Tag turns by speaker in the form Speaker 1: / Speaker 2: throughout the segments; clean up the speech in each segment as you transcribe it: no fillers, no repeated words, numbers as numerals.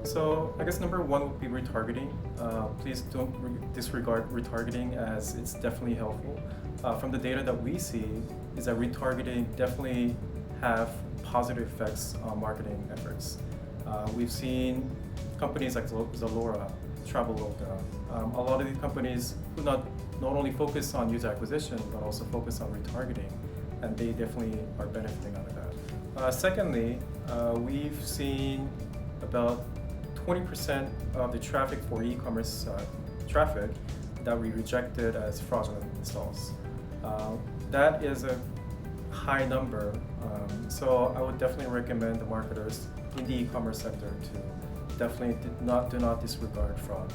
Speaker 1: So I guess number one would be retargeting. Please don't disregard retargeting, as it's definitely helpful. From the data that we see is that retargeting definitely have positive effects on marketing efforts. We've seen companies like Zalora, Traveloka, a lot of these companies who not only focus on user acquisition but also focus on retargeting, and they definitely are benefiting out of that. Secondly, we've seen about 20% of the traffic for e-commerce traffic that we rejected as fraudulent installs. That is a high number, so I would definitely recommend the marketers in the e-commerce sector to definitely do not disregard fraud.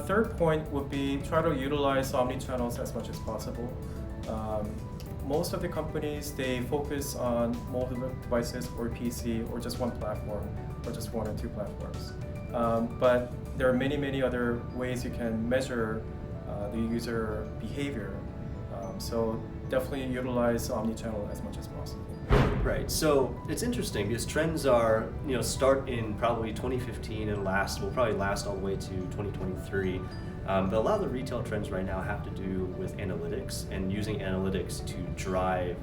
Speaker 1: Third point would be try to utilize omni-channels as much as possible. Most of the companies, they focus on mobile devices or PC or just one platform or just one or two platforms. But there are many other ways you can measure the user behavior. So definitely utilize omni-channel as much as possible.
Speaker 2: Right. So it's interesting because trends are, start in probably 2015 and will probably last all the way to 2023. But a lot of the retail trends right now have to do with analytics and using analytics to drive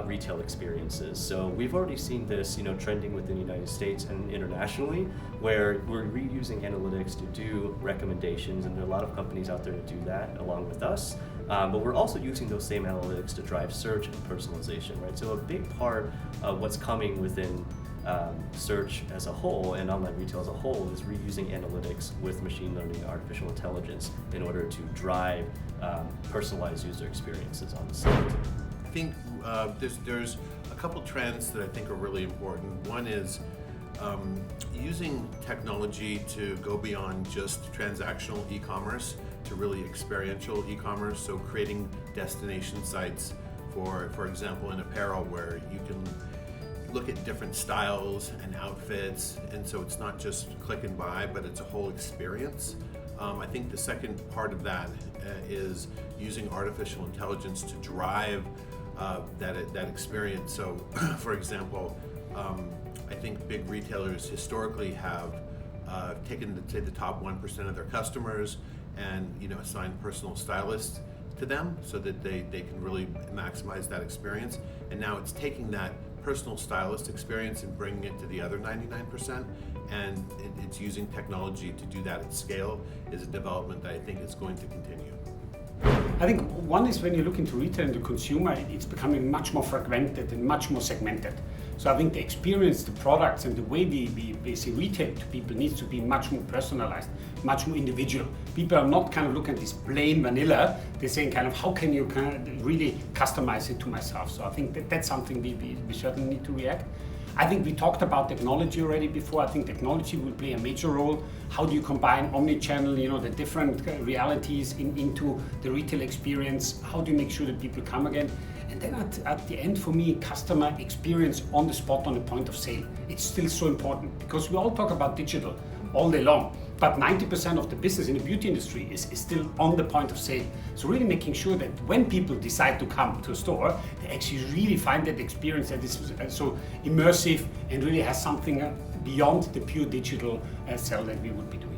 Speaker 2: retail experiences. So we've already seen this, trending within the United States and internationally, where we're reusing analytics to do recommendations, and there are a lot of companies out there to do that along with us. But we're also using those same analytics to drive search and personalization, right? So a big part of what's coming within search as a whole and online retail as a whole is reusing analytics with machine learning and artificial intelligence in order to drive personalized user experiences on the site.
Speaker 3: I think there's a couple trends that I think are really important. One is using technology to go beyond just transactional e-commerce to really experiential e-commerce. So creating destination sites for example, in apparel, where you can look at different styles and outfits, and so it's not just click and buy, but it's a whole experience. I think the second part of that is using artificial intelligence to drive that experience. So, for example, I think big retailers historically have taken the top 1% of their customers and assigned personal stylists to them so that they can really maximize that experience. And now it's taking that personal stylist experience and bringing it to the other 99%, and it's using technology to do that at scale is a development that I think is going to continue.
Speaker 4: I think one is when you look into retail and the consumer, it's becoming much more fragmented and much more segmented. So I think the experience, the products, and the way we see retail to people needs to be much more personalized, much more individual. People are not kind of looking at this plain vanilla. They're saying kind of, how can you kind of really customize it to myself? So I think that's something we certainly need to react. I think we talked about technology already before. I think technology will play a major role. How do you combine omni-channel, the different realities into the retail experience? How do you make sure that people come again? And then at the end, for me, customer experience on the spot, on the point of sale. It's still so important because we all talk about digital all day long, but 90% of the business in the beauty industry is still on the point of sale. So really making sure that when people decide to come to a store, they actually really find that experience that is so immersive and really has something beyond the pure digital sell that we would be doing.